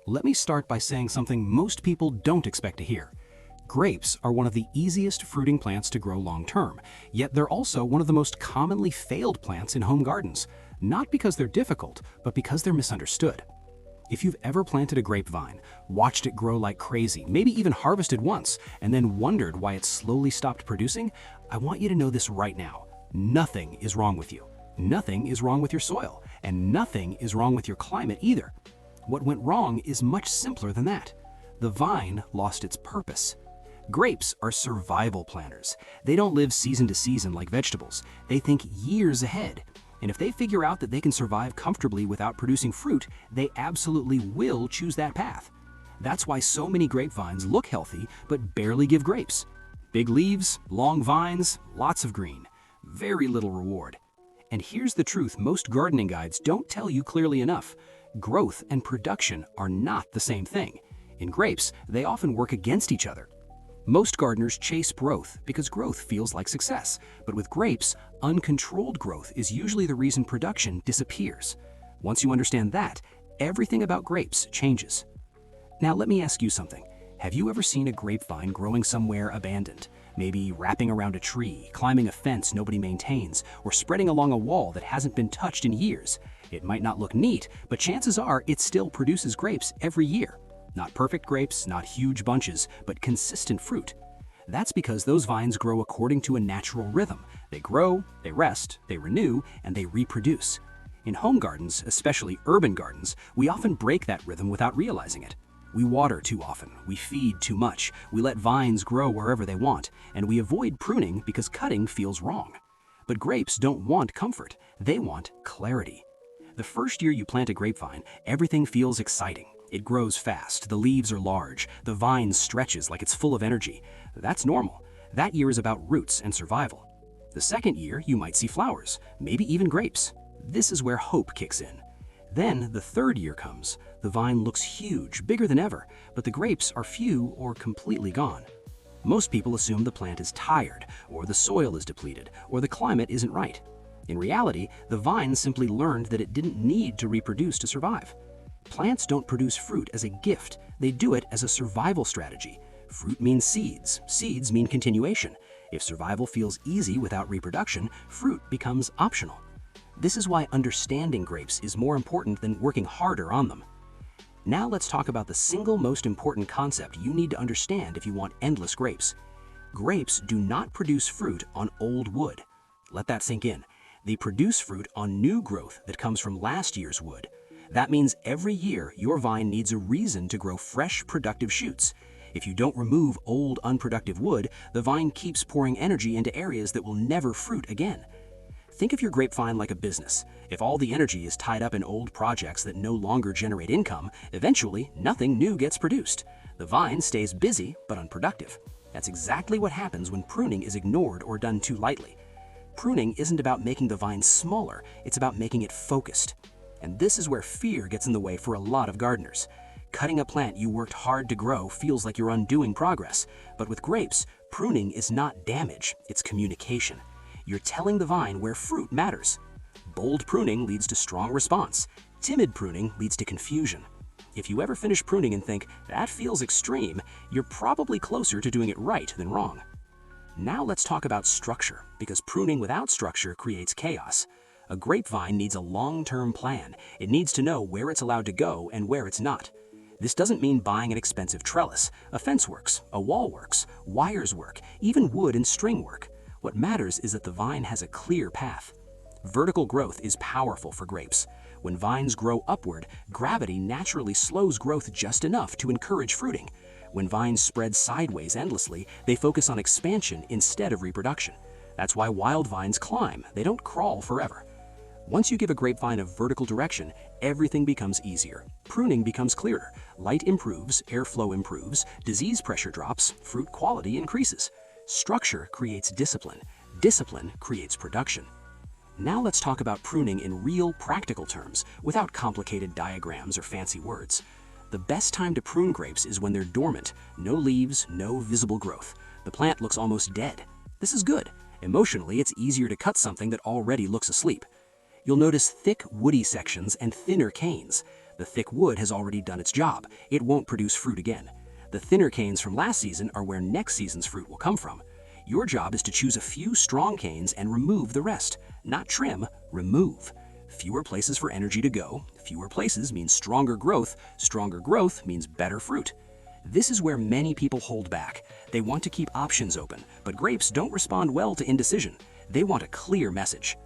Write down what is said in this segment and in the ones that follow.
Let me start by saying something most people don't expect to hear. Grapes are one of the easiest fruiting plants to grow long-term, yet they're also one of the most commonly failed plants in home gardens, not because they're difficult, but because they're misunderstood. If you've ever planted a grapevine, watched it grow like crazy, maybe even harvested once, and then wondered why it slowly stopped producing, I want you to know this right now. Nothing is wrong with you. Nothing is wrong with your soil, and nothing is wrong with your climate either. What went wrong is much simpler than that. The vine lost its purpose. Grapes are survival planters. They don't live season to season like vegetables. They think years ahead. And if they figure out that they can survive comfortably without producing fruit, they absolutely will choose that path. That's why so many grapevines look healthy but barely give grapes. Big leaves, long vines, lots of green. Very little reward. And here's the truth most gardening guides don't tell you clearly enough. Growth and production are not the same thing. In grapes, they often work against each other. Most gardeners chase growth because growth feels like success, but with grapes, uncontrolled growth is usually the reason production disappears. Once you understand that, everything about grapes changes. Now let me ask you something. Have you ever seen a grapevine growing somewhere abandoned? Maybe wrapping around a tree, climbing a fence nobody maintains, or spreading along a wall that hasn't been touched in years? It might not look neat, but chances are it still produces grapes every year. Not perfect grapes, not huge bunches, but consistent fruit. That's because those vines grow according to a natural rhythm. They grow, they rest, they renew, and they reproduce. In home gardens, especially urban gardens, we often break that rhythm without realizing it. We water too often, we feed too much, we let vines grow wherever they want, and we avoid pruning because cutting feels wrong. But grapes don't want comfort, they want clarity. The first year you plant a grapevine, everything feels exciting. It grows fast, the leaves are large, the vine stretches like it's full of energy. That's normal. That year is about roots and survival. The second year, you might see flowers, maybe even grapes. This is where hope kicks in. Then the third year comes. The vine looks huge, bigger than ever, but the grapes are few or completely gone. Most people assume the plant is tired, or the soil is depleted, or the climate isn't right. In reality, the vine simply learned that it didn't need to reproduce to survive. Plants don't produce fruit as a gift, they do it as a survival strategy. Fruit means seeds, seeds mean continuation. If survival feels easy without reproduction, fruit becomes optional. This is why understanding grapes is more important than working harder on them. Now let's talk about the single most important concept you need to understand if you want endless grapes. Grapes do not produce fruit on old wood. Let that sink in. They produce fruit on new growth that comes from last year's wood. That means every year your vine needs a reason to grow fresh, productive shoots. If you don't remove old, unproductive wood, the vine keeps pouring energy into areas that will never fruit again. Think of your grapevine like a business. If all the energy is tied up in old projects that no longer generate income, eventually nothing new gets produced. The vine stays busy but unproductive. That's exactly what happens when pruning is ignored or done too lightly. Pruning isn't about making the vine smaller, it's about making it focused. And this is where fear gets in the way for a lot of gardeners. Cutting a plant you worked hard to grow feels like you're undoing progress. But with grapes, pruning is not damage, it's communication. You're telling the vine where fruit matters. Bold pruning leads to strong response. Timid pruning leads to confusion. If you ever finish pruning and think, that feels extreme, you're probably closer to doing it right than wrong. Now let's talk about structure, because pruning without structure creates chaos. A grapevine needs a long-term plan. It needs to know where it's allowed to go and where it's not. This doesn't mean buying an expensive trellis. A fence works, a wall works, wires work, even wood and string work. What matters is that the vine has a clear path. Vertical growth is powerful for grapes. When vines grow upward, gravity naturally slows growth just enough to encourage fruiting. When vines spread sideways endlessly, they focus on expansion instead of reproduction. That's why wild vines climb, they don't crawl forever. Once you give a grapevine a vertical direction, everything becomes easier. Pruning becomes clearer, light improves, airflow improves, disease pressure drops, fruit quality increases. Structure creates discipline. Discipline creates production. Now let's talk about pruning in real, practical terms, without complicated diagrams or fancy words. The best time to prune grapes is when they're dormant, no leaves, no visible growth. The plant looks almost dead. This is good. Emotionally, it's easier to cut something that already looks asleep. You'll notice thick, woody sections and thinner canes. The thick wood has already done its job. It won't produce fruit again. The thinner canes from last season are where next season's fruit will come from. Your job is to choose a few strong canes and remove the rest. Not trim, remove. Fewer places for energy to go. Fewer places means stronger growth. Stronger growth means better fruit. This is where many people hold back. They want to keep options open, but grapes don't respond well to indecision. They want a clear message.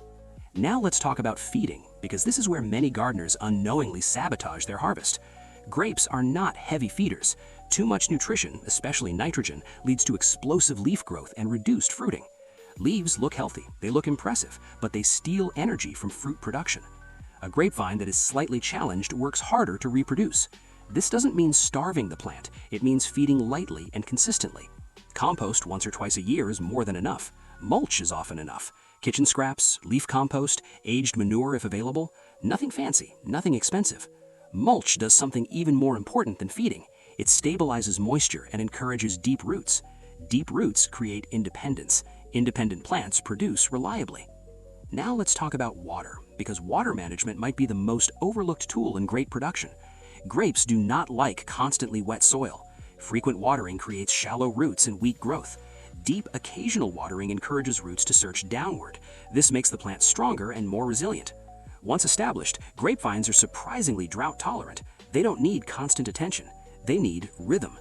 Now let's talk about feeding, because this is where many gardeners unknowingly sabotage their harvest. Grapes are not heavy feeders. Too much nutrition, especially nitrogen, leads to explosive leaf growth and reduced fruiting. Leaves look healthy, they look impressive, but they steal energy from fruit production. A grapevine that is slightly challenged works harder to reproduce. This doesn't mean starving the plant, it means feeding lightly and consistently. Compost once or twice a year is more than enough. Mulch is often enough. Kitchen scraps, leaf compost, aged manure if available. Nothing fancy, nothing expensive. Mulch does something even more important than feeding. It stabilizes moisture and encourages deep roots. Deep roots create independence. Independent plants produce reliably. Now let's talk about water, because water management might be the most overlooked tool in grape production. Grapes do not like constantly wet soil. Frequent watering creates shallow roots and weak growth. Deep, occasional watering encourages roots to search downward. This makes the plant stronger and more resilient. Once established, grapevines are surprisingly drought tolerant. They don't need constant attention. They need rhythm.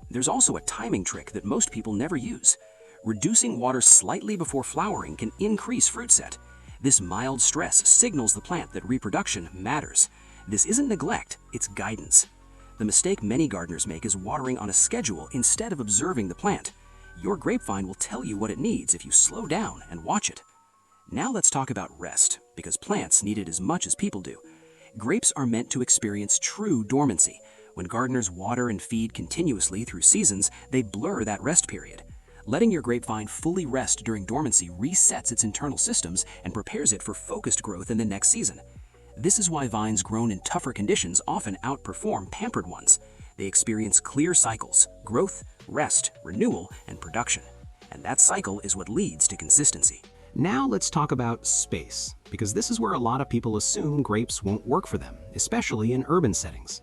There's also a timing trick that most people never use. Reducing water slightly before flowering can increase fruit set. This mild stress signals the plant that reproduction matters. This isn't neglect, it's guidance. The mistake many gardeners make is watering on a schedule instead of observing the plant. Your grapevine will tell you what it needs if you slow down and watch it. Now let's talk about rest, because plants need it as much as people do. Grapes are meant to experience true dormancy. When gardeners water and feed continuously through seasons, they blur that rest period. Letting your grapevine fully rest during dormancy resets its internal systems and prepares it for focused growth in the next season. This is why vines grown in tougher conditions often outperform pampered ones. They experience clear cycles: growth, rest, renewal, and production. And that cycle is what leads to consistency. Now let's talk about space, because this is where a lot of people assume grapes won't work for them, especially in urban settings.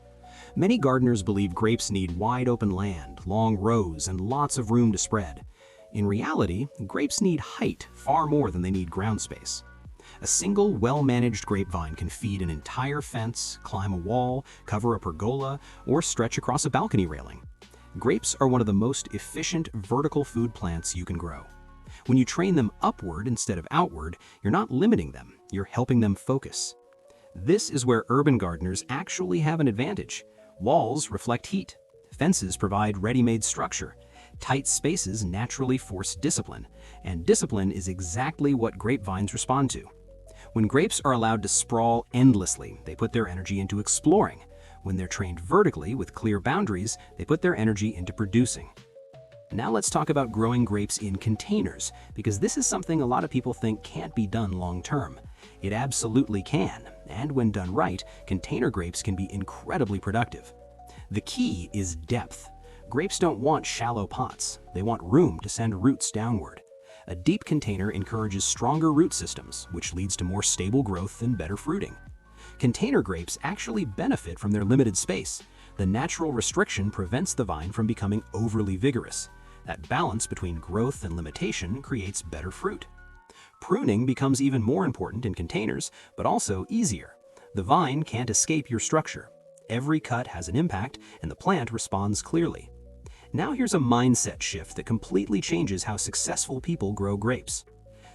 Many gardeners believe grapes need wide open land, long rows, and lots of room to spread. In reality, grapes need height far more than they need ground space. A single, well-managed grapevine can feed an entire fence, climb a wall, cover a pergola, or stretch across a balcony railing. Grapes are one of the most efficient vertical food plants you can grow. When you train them upward instead of outward, you're not limiting them, you're helping them focus. This is where urban gardeners actually have an advantage. Walls reflect heat. Fences provide ready-made structure. Tight spaces naturally force discipline, and discipline is exactly what grapevines respond to. When grapes are allowed to sprawl endlessly, they put their energy into exploring. When they're trained vertically with clear boundaries, they put their energy into producing. Now let's talk about growing grapes in containers, because this is something a lot of people think can't be done long-term. It absolutely can, and when done right, container grapes can be incredibly productive. The key is depth. Grapes don't want shallow pots. They want room to send roots downward. A deep container encourages stronger root systems, which leads to more stable growth and better fruiting. Container grapes actually benefit from their limited space. The natural restriction prevents the vine from becoming overly vigorous. That balance between growth and limitation creates better fruit. Pruning becomes even more important in containers, but also easier. The vine can't escape your structure. Every cut has an impact, and the plant responds clearly. Now here's a mindset shift that completely changes how successful people grow grapes.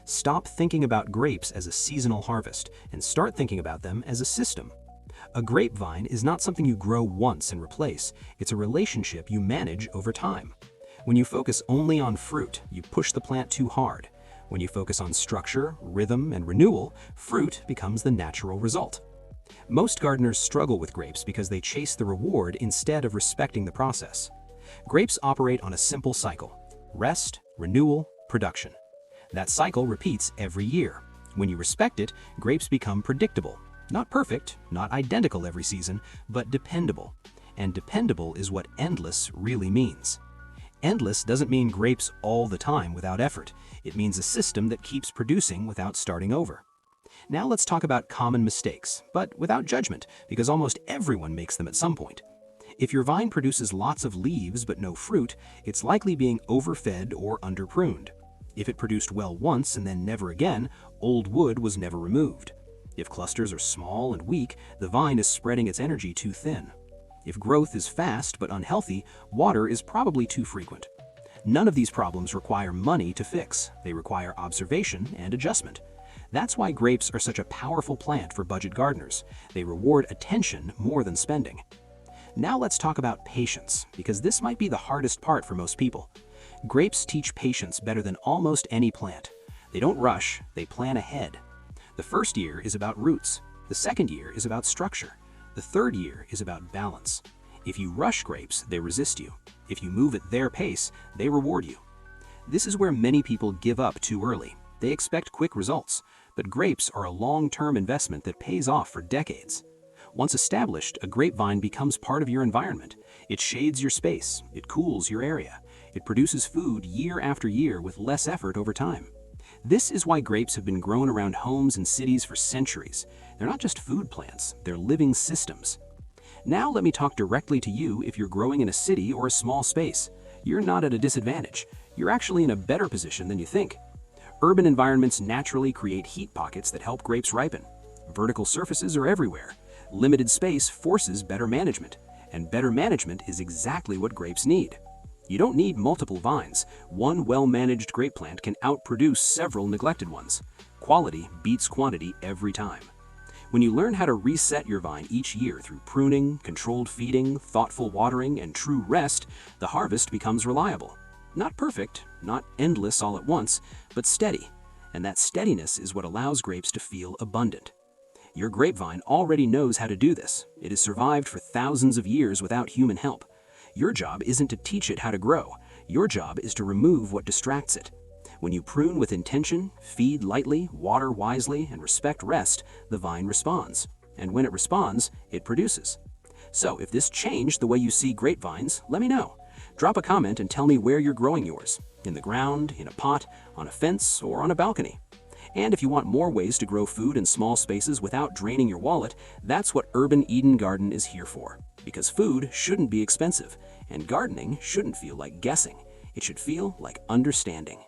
Stop thinking about grapes as a seasonal harvest and start thinking about them as a system. A grapevine is not something you grow once and replace. It's a relationship you manage over time. When you focus only on fruit, you push the plant too hard. When you focus on structure, rhythm, and renewal, fruit becomes the natural result. Most gardeners struggle with grapes because they chase the reward instead of respecting the process. Grapes operate on a simple cycle: rest, renewal, production. That cycle repeats every year. When you respect it, grapes become predictable. Not perfect, not identical every season, but dependable. And dependable is what endless really means. Endless doesn't mean grapes all the time without effort. It means a system that keeps producing without starting over. Now let's talk about common mistakes, but without judgment, because almost everyone makes them at some point. If your vine produces lots of leaves but no fruit, it's likely being overfed or underpruned. If it produced well once and then never again, old wood was never removed. If clusters are small and weak, the vine is spreading its energy too thin. If growth is fast but unhealthy, water is probably too frequent. None of these problems require money to fix. They require observation and adjustment. That's why grapes are such a powerful plant for budget gardeners. They reward attention more than spending. Now let's talk about patience, because this might be the hardest part for most people. Grapes teach patience better than almost any plant. They don't rush, they plan ahead. The first year is about roots. The second year is about structure. The third year is about balance. If you rush grapes, they resist you. If you move at their pace, they reward you. This is where many people give up too early. They expect quick results, but grapes are a long-term investment that pays off for decades. Once established, a grapevine becomes part of your environment. It shades your space, it cools your area, it produces food year after year with less effort over time. This is why grapes have been grown around homes and cities for centuries. They're not just food plants, they're living systems. Now let me talk directly to you if you're growing in a city or a small space. You're not at a disadvantage. You're actually in a better position than you think. Urban environments naturally create heat pockets that help grapes ripen. Vertical surfaces are everywhere. Limited space forces better management, and better management is exactly what grapes need. You don't need multiple vines. One well-managed grape plant can outproduce several neglected ones. Quality beats quantity every time. When you learn how to reset your vine each year through pruning, controlled feeding, thoughtful watering, and true rest, the harvest becomes reliable. Not perfect, not endless all at once, but steady. And that steadiness is what allows grapes to feel abundant. Your grapevine already knows how to do this. It has survived for thousands of years without human help. Your job isn't to teach it how to grow. Your job is to remove what distracts it. When you prune with intention, feed lightly, water wisely, and respect rest, the vine responds. And when it responds, it produces. So if this changed the way you see grapevines, let me know. Drop a comment and tell me where you're growing yours. In the ground, in a pot, on a fence, or on a balcony. And if you want more ways to grow food in small spaces without draining your wallet, that's what Urban Eden Garden is here for. Because food shouldn't be expensive, and gardening shouldn't feel like guessing. It should feel like understanding.